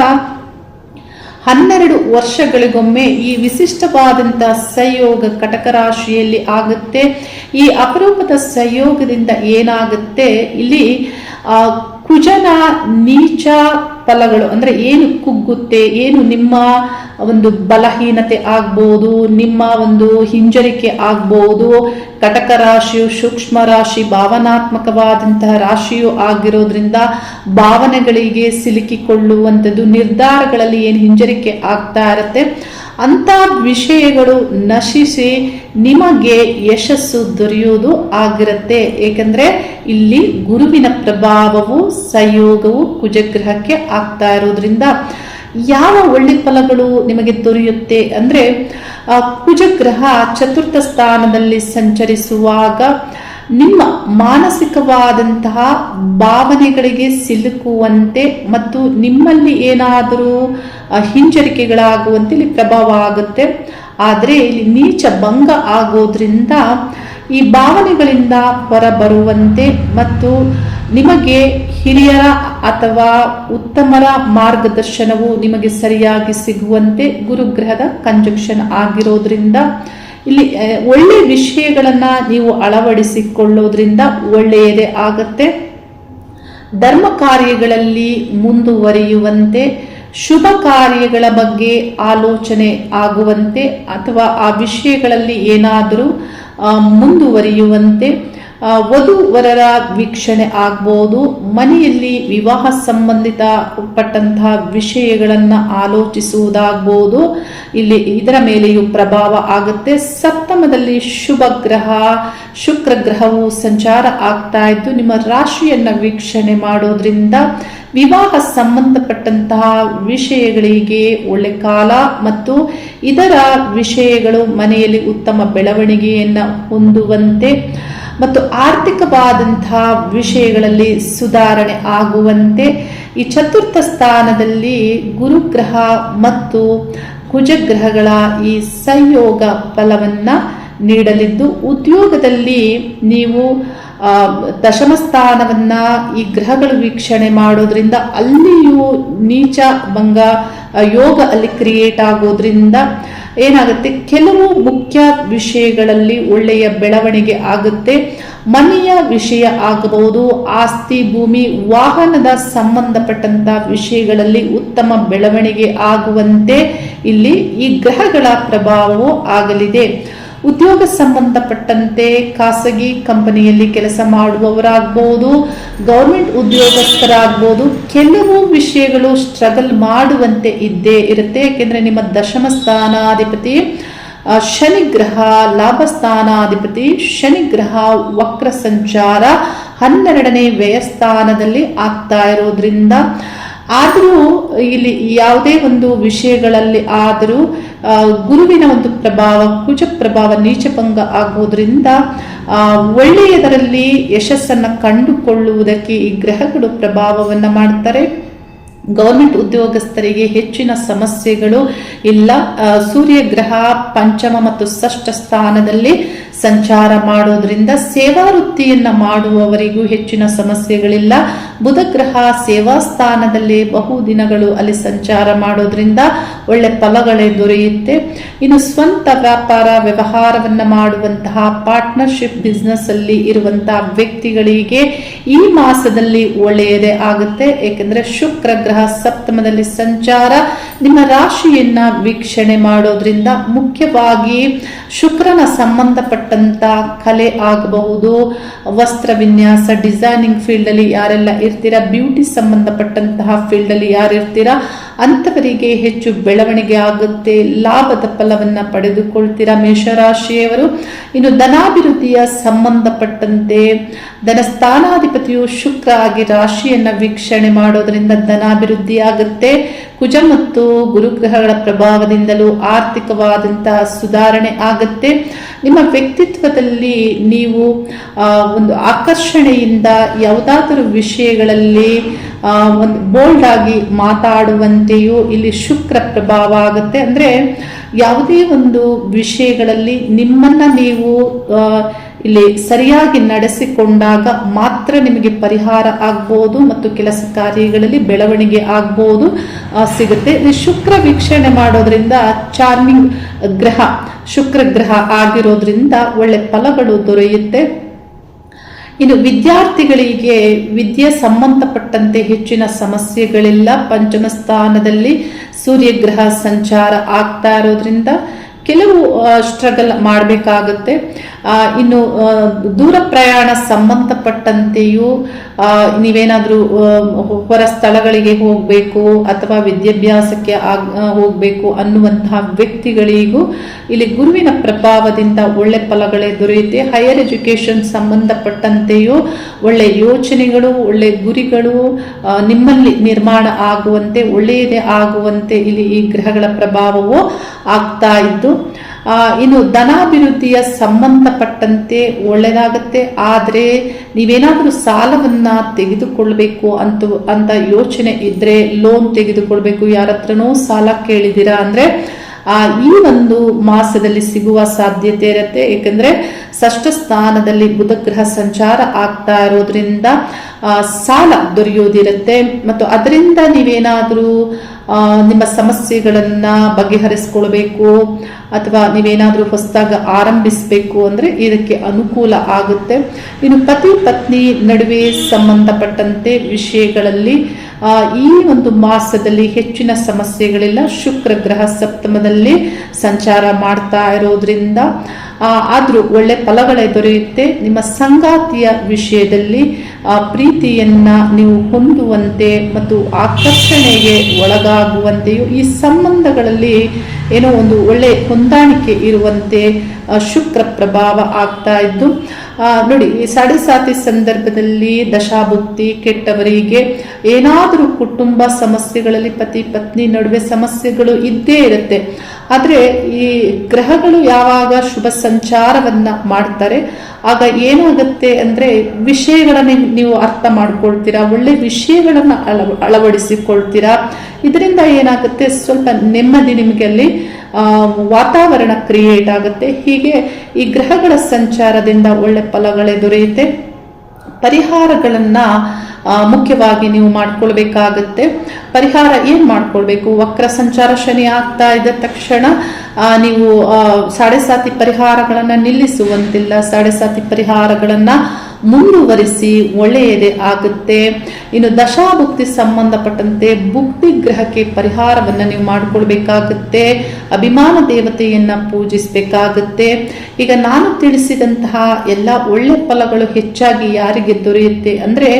12 ವರ್ಷಗಳಿಗೊಮ್ಮೆ ಈ ವಿಶಿಷ್ಟವಾದಂತಹ ಸಂಯೋಗ ಕಟಕ ರಾಶಿಯಲ್ಲಿ ಆಗುತ್ತೆ. ಈ ಅಪರೂಪದ ಸಂಯೋಗದಿಂದ ಏನಾಗುತ್ತೆ, ಇಲ್ಲಿ ಕುಜನ ನೀಚ ಫಲಗಳು ಅಂದ್ರೆ ಏನು ಕುಗ್ಗುತ್ತೆ, ಏನು ನಿಮ್ಮ ಒಂದು ಬಲಹೀನತೆ ಆಗ್ಬೋದು, ನಿಮ್ಮ ಒಂದು ಹಿಂಜರಿಕೆ ಆಗ್ಬೋದು. ಕಟಕ ರಾಶಿಯು ಸೂಕ್ಷ್ಮ ರಾಶಿ, ಭಾವನಾತ್ಮಕವಾದಂತಹ ರಾಶಿಯು ಆಗಿರೋದ್ರಿಂದ ಭಾವನೆಗಳಿಗೆ ಸಿಲುಕಿಕೊಳ್ಳುವಂಥದ್ದು, ನಿರ್ಧಾರಗಳಲ್ಲಿ ಏನು ಹಿಂಜರಿಕೆ ಆಗ್ತಾ ಇರುತ್ತೆ ಅಂತ ವಿಷಯಗಳು ನಶಿಸಿ ನಿಮಗೆ ಯಶಸ್ಸು ದೊರೆಯುವುದು ಆಗಿರುತ್ತೆ. ಏಕೆಂದ್ರೆ ಇಲ್ಲಿ ಗುರುವಿನ ಪ್ರಭಾವವು ಸಂಯೋಗವು ಕುಜಗ್ರಹಕ್ಕೆ ಆಗ್ತಾ ಇರೋದ್ರಿಂದ ಯಾವ ಒಳ್ಳೆ ಫಲಗಳು ನಿಮಗೆ ದೊರೆಯುತ್ತೆ ಅಂದ್ರೆ, ಕುಜಗ್ರಹ ಚತುರ್ಥ ಸ್ಥಾನದಲ್ಲಿ ಸಂಚರಿಸುವಾಗ ನಿಮ್ಮ ಮಾನಸಿಕವಾದಂತಹ ಭಾವನೆಗಳಿಗೆ ಸಿಲುಕುವಂತೆ ಮತ್ತು ನಿಮ್ಮಲ್ಲಿ ಏನಾದರೂ ಹಿಂಜರಿಕೆಗಳಾಗುವಂತೆ ಇಲ್ಲಿ ಪ್ರಭಾವ ಆಗುತ್ತೆ. ಆದರೆ ಇಲ್ಲಿ ನೀಚ ಭಂಗ ಆಗೋದ್ರಿಂದ ಈ ಭಾವನೆಗಳಿಂದ ಹೊರಬರುವಂತೆ ಮತ್ತು ನಿಮಗೆ ಹಿರಿಯರ ಅಥವಾ ಉತ್ತಮರ ಮಾರ್ಗದರ್ಶನವು ನಿಮಗೆ ಸರಿಯಾಗಿ ಸಿಗುವಂತೆ ಗುರುಗ್ರಹದ ಕಂಜಂಕ್ಷನ್ ಆಗಿರೋದ್ರಿಂದ ಇಲ್ಲಿ ಒಳ್ಳೆ ವಿಷಯಗಳನ್ನ ನೀವು ಅಳವಡಿಸಿಕೊಳ್ಳೋದ್ರಿಂದ ಒಳ್ಳೆಯದೇ ಆಗತ್ತೆ. ಧರ್ಮ ಕಾರ್ಯಗಳಲ್ಲಿ ಮುಂದುವರಿಯುವಂತೆ, ಶುಭ ಕಾರ್ಯಗಳ ಬಗ್ಗೆ ಆಲೋಚನೆ ಆಗುವಂತೆ ಅಥವಾ ಆ ವಿಷಯಗಳಲ್ಲಿ ಏನಾದರೂ ಮುಂದುವರಿಯುವಂತೆ, ವಧುವರರ ವೀಕ್ಷಣೆ ಆಗ್ಬೋದು. ಮನೆಯಲ್ಲಿ ವಿವಾಹ ಸಂಬಂಧಿತ ಪಟ್ಟಂತಹ ವಿಷಯಗಳನ್ನು ಆಲೋಚಿಸುವುದಾಗ್ಬೋದು. ಇಲ್ಲಿ ಇದರ ಮೇಲೆಯೂ ಪ್ರಭಾವ ಆಗುತ್ತೆ. ಸಪ್ತಮದಲ್ಲಿ ಶುಭ ಗ್ರಹ ಶುಕ್ರ ಗ್ರಹವು ಸಂಚಾರ ಆಗ್ತಾ ಇದ್ದು ನಿಮ್ಮ ರಾಶಿಯನ್ನ ವೀಕ್ಷಣೆ ಮಾಡೋದ್ರಿಂದ ವಿವಾಹ ಸಂಬಂಧಪಟ್ಟಂತಹ ವಿಷಯಗಳಿಗೆ ಒಳ್ಳೆ ಕಾಲ ಮತ್ತು ಇದರ ವಿಷಯಗಳು ಮನೆಯಲ್ಲಿ ಉತ್ತಮ ಬೆಳವಣಿಗೆಯನ್ನ ಹೊಂದುವಂತೆ ಮತ್ತು ಆರ್ಥಿಕವಾದಂತಹ ವಿಷಯಗಳಲ್ಲಿ ಸುಧಾರಣೆ ಆಗುವಂತೆ ಈ ಚತುರ್ಥ ಸ್ಥಾನದಲ್ಲಿ ಗುರುಗ್ರಹ ಮತ್ತು ಕುಜಗ್ರಹಗಳ ಈ ಸಂಯೋಗ ಫಲವನ್ನ ನೀಡಲಿದ್ದು, ಉದ್ಯೋಗದಲ್ಲಿ ನೀವು ದಶಮ ಸ್ಥಾನವನ್ನ ಈ ಗ್ರಹಗಳು ವೀಕ್ಷಣೆ ಮಾಡೋದ್ರಿಂದ ಅಲ್ಲಿಯೂ ನೀಚ ಭಂಗ ಯೋಗ ಅಲ್ಲಿ ಕ್ರಿಯೇಟ್ ಆಗೋದ್ರಿಂದ ಏನಾಗುತ್ತೆ, ಕೆಲವು ಮುಖ್ಯ ವಿಷಯಗಳಲ್ಲಿ ಒಳ್ಳೆಯ ಬೆಳವಣಿಗೆ ಆಗುತ್ತೆ. ಮನೆಯ ವಿಷಯ ಆಗಬಹುದು, ಆಸ್ತಿ ಭೂಮಿ ವಾಹನದ ಸಂಬಂಧಪಟ್ಟಂತಹ ವಿಷಯಗಳಲ್ಲಿ ಉತ್ತಮ ಬೆಳವಣಿಗೆ ಆಗುವಂತೆ ಇಲ್ಲಿ ಈ ಗ್ರಹಗಳ ಪ್ರಭಾವವು ಆಗಲಿದೆ. ಉದ್ಯೋಗ ಸಂಬಂಧಪಟ್ಟಂತೆ ಖಾಸಗಿ ಕಂಪನಿಯಲ್ಲಿ ಕೆಲಸ ಮಾಡುವವರಾಗಬಹುದು, ಗೌರ್ಮೆಂಟ್ ಉದ್ಯೋಗಸ್ಥರಾಗಬಹುದು, ಕೆಲವು ವಿಷಯಗಳು ಸ್ಟ್ರಗಲ್ ಮಾಡುವಂತೆ ಇದ್ದೇ ಇರುತ್ತೆ. ಯಾಕೆಂದ್ರೆ ನಿಮ್ಮ ದಶಮ ಸ್ಥಾನಾಧಿಪತಿ ಶನಿಗ್ರಹ ಲಾಭಸ್ಥಾನಾಧಿಪತಿ ಶನಿಗ್ರಹ ವಕ್ರ ಸಂಚಾರ 12ನೇ ವ್ಯಯಸ್ಥಾನದಲ್ಲಿ ಆಗ್ತಾ ಇರೋದ್ರಿಂದ, ಆದರೂ ಇಲ್ಲಿ ಯಾವುದೇ ಒಂದು ವಿಷಯಗಳಲ್ಲಿ ಆದರೂ ಗುರುವಿನ ಒಂದು ಪ್ರಭಾವ, ಕುಜ ಪ್ರಭಾವ ನೀಚಭಂಗ ಆಗುವುದರಿಂದ ಒಳ್ಳೆಯದರಲ್ಲಿ ಯಶಸ್ಸನ್ನು ಕಂಡುಕೊಳ್ಳುವುದಕ್ಕೆ ಈ ಗ್ರಹಗಳು ಪ್ರಭಾವವನ್ನು ಮಾಡ್ತಾರೆ. ಗೌರ್ಮೆಂಟ್ ಉದ್ಯೋಗಸ್ಥರಿಗೆ ಹೆಚ್ಚಿನ ಸಮಸ್ಯೆಗಳು ಇಲ್ಲ. ಸೂರ್ಯಗ್ರಹ ಪಂಚಮ ಮತ್ತು ಷಷ್ಠ ಸ್ಥಾನದಲ್ಲಿ ಸಂಚಾರ ಮಾಡೋದ್ರಿಂದ ಸೇವಾ ವೃತ್ತಿಯನ್ನ ಮಾಡುವವರಿಗೂ ಹೆಚ್ಚಿನ ಸಮಸ್ಯೆಗಳಿಲ್ಲ. ಬುಧ ಗ್ರಹ ಸೇವಾ ಸ್ಥಾನದಲ್ಲಿ ಬಹುದಿನಗಳು ಅಲ್ಲಿ ಸಂಚಾರ ಮಾಡೋದ್ರಿಂದ ಒಳ್ಳೆ ಫಲಗಳೇ ದೊರೆಯುತ್ತೆ. ಇನ್ನು ಸ್ವಂತ ವ್ಯಾಪಾರ ವ್ಯವಹಾರವನ್ನ ಮಾಡುವಂತಹ ಪಾರ್ಟ್ನರ್ಶಿಪ್ ಬಿಸ್ನೆಸ್ ಅಲ್ಲಿ ಇರುವಂತಹ ವ್ಯಕ್ತಿಗಳಿಗೆ ಈ ಮಾಸದಲ್ಲಿ ಒಳ್ಳೆಯದೇ ಆಗುತ್ತೆ. ಏಕೆಂದ್ರೆ ಶುಕ್ರ ಗ್ರಹ ಸಪ್ತಮದಲ್ಲಿ ಸಂಚಾರ ನಿಮ್ಮ ರಾಶಿಯನ್ನ ವೀಕ್ಷಣೆ ಮಾಡೋದ್ರಿಂದ ಮುಖ್ಯವಾಗಿ ಶುಕ್ರನ ಸಂಬಂಧಪಟ್ಟಂತ ಕಲೆ ಆಗಬಹುದು, ವಸ್ತ್ರ ವಿನ್ಯಾಸ ಡಿಸೈನಿಂಗ್ ಫೀಲ್ಡ್ ಅಲ್ಲಿ ಯಾರೆಲ್ಲ ಇರ್ತೀರಾ, ಬ್ಯೂಟಿ ಸಂಬಂಧಪಟ್ಟಂತಹ ಫೀಲ್ಡ್ ಅಲ್ಲಿ ಯಾರು ಇರ್ತೀರಾ ಅಂತವರಿಗೆ ಹೆಚ್ಚು ಬೆಳವಣಿಗೆ ಆಗುತ್ತೆ, ಲಾಭದ ಫಲವನ್ನ ಪಡೆದುಕೊಳ್ತೀರಾ ಮೇಷರಾಶಿಯವರು. ಇನ್ನು ಧನಾಭಿವೃದ್ಧಿಯ ಸಂಬಂಧಪಟ್ಟಂತೆ ಧನಸ್ಥಾನಾಧಿಪತಿಯು ಶುಕ್ರ ಆಗಿ ರಾಶಿಯನ್ನ ವೀಕ್ಷಣೆ ಮಾಡೋದ್ರಿಂದ ಧನಾಭಿವೃದ್ಧಿ ಆಗುತ್ತೆ. ಕುಜ ಮತ್ತು ಗುರುಗ್ರಹಗಳ ಪ್ರಭಾವದಿಂದಲೂ ಆರ್ಥಿಕವಾದಂತಹ ಸುಧಾರಣೆ ಆಗುತ್ತೆ. ನಿಮ್ಮ ವ್ಯಕ್ತಿತ್ವದಲ್ಲಿ ನೀವು ಒಂದು ಆಕರ್ಷಣೆಯಿಂದ ಯಾವುದಾದರೂ ವಿಷಯಗಳಲ್ಲಿ ಒಂದು ಬೋಲ್ಡ್ ಆಗಿ ಮಾತಾಡುವಂತೆಯೂ ಇಲ್ಲಿ ಶುಕ್ರ ಪ್ರಭಾವ ಆಗುತ್ತೆ. ಅಂದ್ರೆ ಯಾವುದೇ ಒಂದು ವಿಷಯಗಳಲ್ಲಿ ನಿಮ್ಮನ್ನ ನೀವು ಇಲ್ಲಿ ಸರಿಯಾಗಿ ನಡೆಸಿಕೊಂಡಾಗ ಮಾತ್ರ ನಿಮಗೆ ಪರಿಹಾರ ಆಗ್ಬಹುದು ಮತ್ತು ಕೆಲಸ ಕಾರ್ಯಗಳಲ್ಲಿ ಬೆಳವಣಿಗೆ ಆಗ್ಬಹುದು ಸಿಗುತ್ತೆ. ಶುಕ್ರ ವೀಕ್ಷಣೆ ಮಾಡೋದ್ರಿಂದ ಚಾರ್ಮಿಂಗ್ ಗ್ರಹ ಶುಕ್ರ ಗ್ರಹ ಆಗಿರೋದ್ರಿಂದ ಒಳ್ಳೆ ಫಲಗಳು ದೊರೆಯುತ್ತೆ. ಇನ್ನು ವಿದ್ಯಾರ್ಥಿಗಳಿಗೆ ವಿದ್ಯೆ ಸಂಬಂಧಪಟ್ಟಂತೆ ಹೆಚ್ಚಿನ ಸಮಸ್ಯೆಗಳಿಲ್ಲ. ಪಂಚಮ ಸ್ಥಾನದಲ್ಲಿ ಸೂರ್ಯಗ್ರಹ ಸಂಚಾರ ಆಗ್ತಾ ಇರೋದ್ರಿಂದ ಕೆಲವು ಸ್ಟ್ರಗಲ್ ಮಾಡಬೇಕಾಗುತ್ತೆ. ಇನ್ನು ದೂರ ಪ್ರಯಾಣ ಸಂಬಂಧಪಟ್ಟಂತೆಯೂ ನೀವೇನಾದರೂ ಹೊರ ಸ್ಥಳಗಳಿಗೆ ಹೋಗಬೇಕು ಅಥವಾ ವಿದ್ಯಾಭ್ಯಾಸಕ್ಕೆ ಹೋಗಬೇಕು ಅನ್ನುವಂತಹ ವ್ಯಕ್ತಿಗಳಿಗೂ ಇಲ್ಲಿ ಗುರುವಿನ ಪ್ರಭಾವದಿಂದ ಒಳ್ಳೆ ಫಲಗಳೇ ದೊರೆಯುತ್ತೆ. ಹೈಯರ್ ಎಜುಕೇಶನ್ ಸಂಬಂಧಪಟ್ಟಂತೆಯೂ ಒಳ್ಳೆ ಯೋಚನೆಗಳು, ಒಳ್ಳೆ ಗುರಿಗಳು ನಿಮ್ಮಲ್ಲಿ ನಿರ್ಮಾಣ ಆಗುವಂತೆ, ಒಳ್ಳೆಯದೇ ಆಗುವಂತೆ ಇಲ್ಲಿ ಈ ಗ್ರಹಗಳ ಪ್ರಭಾವವು ಆಗ್ತಾ ಇದ್ದು, ಇನ್ನು ಧನಾಭಿವೃದ್ಧಿಯ ಸಂಬಂಧಪಟ್ಟಂತೆ ಒಳ್ಳೆಯದಾಗತ್ತೆ. ಆದರೆ ನೀವೇನಾದರೂ ಸಾಲವನ್ನ ತೆಗೆದುಕೊಳ್ಬೇಕು ಅಂತ ಯೋಚನೆ ಇದ್ರೆ, ಲೋನ್ ತೆಗೆದುಕೊಳ್ಬೇಕು, ಯಾರ ಹತ್ರನೂ ಸಾಲ ಕೇಳಿದಿರಾ ಅಂದ್ರೆ ಈ ಒಂದು ಮಾಸದಲ್ಲಿ ಸಿಗುವ ಸಾಧ್ಯತೆ ಇರುತ್ತೆ. ಏಕೆಂದ್ರೆ ಷಷ್ಠ ಸ್ಥಾನದಲ್ಲಿ ಬುಧ ಗ್ರಹ ಸಂಚಾರ ಆಗ್ತಾ ಇರೋದ್ರಿಂದ ಸಾಲ ದೊರೆಯೋದಿರುತ್ತೆ ಮತ್ತು ಅದರಿಂದ ನೀವೇನಾದರೂ ನಿಮ್ಮ ಸಮಸ್ಯೆಗಳನ್ನ ಬಗೆಹರಿಸ್ಕೊಳ್ಬೇಕು ಅಥವಾ ನೀವೇನಾದರೂ ಹೊಸದಾಗಿ ಆರಂಭಿಸಬೇಕು ಅಂದ್ರೆ ಇದಕ್ಕೆ ಅನುಕೂಲ ಆಗುತ್ತೆ. ಇನ್ನು ಪತಿ ಪತ್ನಿ ನಡುವೆ ಸಂಬಂಧಪಟ್ಟಂತೆ ವಿಷಯಗಳಲ್ಲಿ ಈ ಒಂದು ಮಾಸದಲ್ಲಿ ಹೆಚ್ಚಿನ ಸಮಸ್ಯೆಗಳಿಲ್ಲ. ಶುಕ್ರ ಗ್ರಹ ಸಪ್ತಮದಲ್ಲಿ ಸಂಚಾರ ಮಾಡ್ತಾ ಇರೋದ್ರಿಂದ ಆದ್ರೂ ಒಳ್ಳೆ ಫಲಗಳೇ ದೊರೆಯುತ್ತೆ. ನಿಮ್ಮ ಸಂಗಾತಿಯ ವಿಷಯದಲ್ಲಿ ಪ್ರೀತಿಯನ್ನ ನೀವು ಹೊಂದುವಂತೆ ಮತ್ತು ಆಕರ್ಷಣೆಗೆ ಒಳಗಾಗುವಂತೆಯೂ ಈ ಸಂಬಂಧಗಳಲ್ಲಿ ಏನೋ ಒಂದು ಒಳ್ಳೆ ಹೊಂದಾಣಿಕೆ ಇರುವಂತೆ ಶುಕ್ರ ಪ್ರಭಾವ ಆಗ್ತಾ ಇದ್ದು, ನೋಡಿ ಈ ಸಾಡೆ ಸಂದರ್ಭದಲ್ಲಿ ದಶಾಭುಕ್ತಿ ಕೆಟ್ಟವರಿಗೆ ಏನಾದರೂ ಕುಟುಂಬ ಸಮಸ್ಯೆಗಳಲ್ಲಿ ಪತಿ ಪತ್ನಿ ನಡುವೆ ಸಮಸ್ಯೆಗಳು ಇದ್ದೇ ಇರುತ್ತೆ. ಆದ್ರೆ ಈ ಗ್ರಹಗಳು ಯಾವಾಗ ಶುಭ ಸಂಚಾರವನ್ನ ಮಾಡ್ತಾರೆ ಆಗ ಏನಾಗುತ್ತೆ ಅಂದ್ರೆ ವಿಷಯಗಳನ್ನ ನೀವು ಅರ್ಥ ಮಾಡ್ಕೊಳ್ತೀರಾ, ಒಳ್ಳೆ ವಿಷಯಗಳನ್ನ ಅಳವಡಿಸಿಕೊಳ್ತೀರಾ. ಇದರಿಂದ ಏನಾಗುತ್ತೆ, ಸ್ವಲ್ಪ ನೆಮ್ಮದಿ ನಿಮಗೆ ಅಲ್ಲಿ ವಾತಾವರಣ ಕ್ರಿಯೇಟ್ ಆಗುತ್ತೆ. ಹೀಗೆ ಈ ಗ್ರಹಗಳ ಸಂಚಾರದಿಂದ ಒಳ್ಳೆ ಫಲಗಳೇ ದೊರೆಯುತ್ತೆ. ಪರಿಹಾರಗಳನ್ನ ಮುಖ್ಯವಾಗಿ ನೀವು ಮಾಡ್ಕೊಳ್ಬೇಕಾಗತ್ತೆ. ಪರಿಹಾರ ಏನ್ ಮಾಡ್ಕೊಳ್ಬೇಕು, ವಕ್ರ ಸಂಚಾರ ಶನಿ ಆಗ್ತಾ ಇದ್ದ ತಕ್ಷಣ ನೀವು ಸಾಡೆ ಪರಿಹಾರಗಳನ್ನ ನಿಲ್ಲಿಸುವಂತಿಲ್ಲ. ಸಾಡೆ ಪರಿಹಾರಗಳನ್ನ ಮುಂದುವರಿಸಿ ಒಳ್ಳೆಯದೇ ಆಗುತ್ತೆ. ಇನ್ನು ದಶಾಭುಕ್ತಿ ಸಂಬಂಧಪಟ್ಟಂತೆ ಭುಕ್ತಿ ಗ್ರಹಕ್ಕೆ ಪರಿಹಾರವನ್ನ ನೀವು ಮಾಡ್ಕೊಳ್ಬೇಕಾಗುತ್ತೆ. ಅಭಿಮಾನ ದೇವತೆಯನ್ನ ಪೂಜಿಸಬೇಕಾಗುತ್ತೆ. ಈಗ ನಾನು ತಿಳಿಸಿದಂತಹ ಎಲ್ಲ ಒಳ್ಳೆ ಫಲಗಳು ಹೆಚ್ಚಾಗಿ ಯಾರಿಗೆ ದೊರೆಯುತ್ತೆ ಅಂದ್ರೆ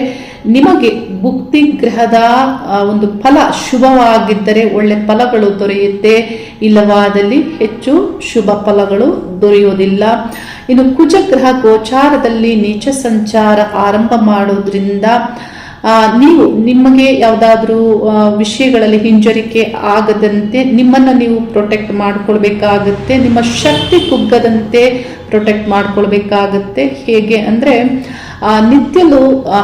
ನಿಮಗೆ ಭುಕ್ತಿ ಗ್ರಹದ ಒಂದು ಫಲ ಶುಭವಾಗಿದ್ದರೆ ಒಳ್ಳೆ ಫಲಗಳು ದೊರೆಯುತ್ತೆ, ಇಲ್ಲವಾದಲ್ಲಿ ಹೆಚ್ಚು ಶುಭ ಫಲಗಳು ದೊರೆಯುವುದಿಲ್ಲ. ಇನ್ನು ಕುಜಗ್ರಹ ಗೋಚಾರದಲ್ಲಿ ನೀಚ ಸಂಚಾರ ಆರಂಭ ಮಾಡೋದ್ರಿಂದ ನೀವು ನಿಮಗೆ ಯಾವುದಾದ್ರೂ ವಿಷಯಗಳಲ್ಲಿ ಹಿಂಜರಿಕೆ ಆಗದಂತೆ ನಿಮ್ಮನ್ನು ನೀವು ಪ್ರೊಟೆಕ್ಟ್ ಮಾಡ್ಕೊಳ್ಬೇಕಾಗತ್ತೆ. ನಿಮ್ಮ ಶಕ್ತಿ ಕುಗ್ಗದಂತೆ ಪ್ರೊಟೆಕ್ಟ್ ಮಾಡ್ಕೊಳ್ಬೇಕಾಗತ್ತೆ. ಹೇಗೆ ಅಂದರೆ ನಿತ್ಯಲೂ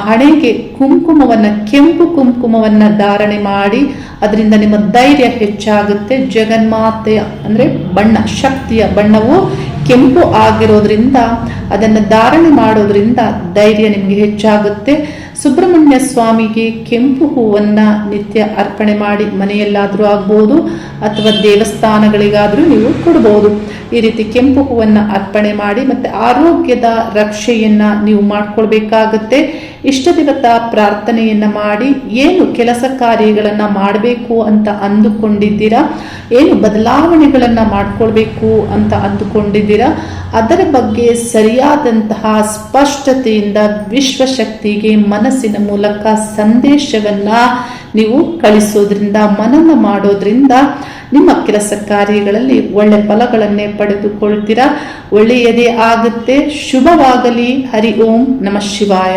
ಹಣೆಗೆ ಕುಂಕುಮವನ್ನು, ಕೆಂಪು ಕುಂಕುಮವನ್ನು ಧಾರಣೆ ಮಾಡಿ ಅದರಿಂದ ನಿಮ್ಮ ಧೈರ್ಯ ಹೆಚ್ಚಾಗುತ್ತೆ. ಜಗನ್ಮಾತೆಯ ಅಂದರೆ ಬಣ್ಣ, ಶಕ್ತಿಯ ಬಣ್ಣವು ಕೆಂಪು ಆಗಿರೋದ್ರಿಂದ ಅದನ್ನು ಧಾರಣೆ ಮಾಡೋದ್ರಿಂದ ಧೈರ್ಯ ನಿಮಗೆ ಹೆಚ್ಚಾಗುತ್ತೆ. ಸುಬ್ರಹ್ಮಣ್ಯ ಸ್ವಾಮಿಗೆ ಕೆಂಪು ಹೂವನ್ನು ನಿತ್ಯ ಅರ್ಪಣೆ ಮಾಡಿ, ಮನೆಯಲ್ಲಾದರೂ ಆಗ್ಬೋದು ಅಥವಾ ದೇವಸ್ಥಾನಗಳಿಗಾದರೂ ನೀವು ಕೊಡ್ಬೋದು. ಈ ರೀತಿ ಕೆಂಪು ಹೂವನ್ನು ಅರ್ಪಣೆ ಮಾಡಿ ಮತ್ತು ಆರೋಗ್ಯದ ರಕ್ಷೆಯನ್ನು ನೀವು ಮಾಡ್ಕೊಳ್ಬೇಕಾಗತ್ತೆ. ಇಷ್ಟ ದೇವತಾ ಪ್ರಾರ್ಥನೆಯನ್ನು ಮಾಡಿ ಏನು ಕೆಲಸ ಕಾರ್ಯಗಳನ್ನು ಮಾಡಬೇಕು ಅಂತ ಅಂದುಕೊಂಡಿದ್ದೀರಾ, ಏನು ಬದಲಾವಣೆಗಳನ್ನು ಮಾಡ್ಕೊಳ್ಬೇಕು ಅಂತ ಅಂದುಕೊಂಡಿದ್ದೀರಾ, ಅದರ ಬಗ್ಗೆ ಸರಿಯಾದಂತಹ ಸ್ಪಷ್ಟತೆಯಿಂದ ವಿಶ್ವಶಕ್ತಿಗೆ ಮನಸ್ಸಿನ ಮೂಲಕ ಸಂದೇಶವನ್ನು ನೀವು ಕಳಿಸೋದ್ರಿಂದ, ಮನನ ಮಾಡೋದ್ರಿಂದ ನಿಮ್ಮ ಕೆಲಸ ಕಾರ್ಯಗಳಲ್ಲಿ ಒಳ್ಳೆ ಫಲಗಳನ್ನೇ ಪಡೆದುಕೊಳ್ತೀರಾ. ಒಳ್ಳೆಯದೇ ಆಗುತ್ತೆ. ಶುಭವಾಗಲಿ. ಹರಿ ಓಂ ನಮಃ ಶಿವಾಯ.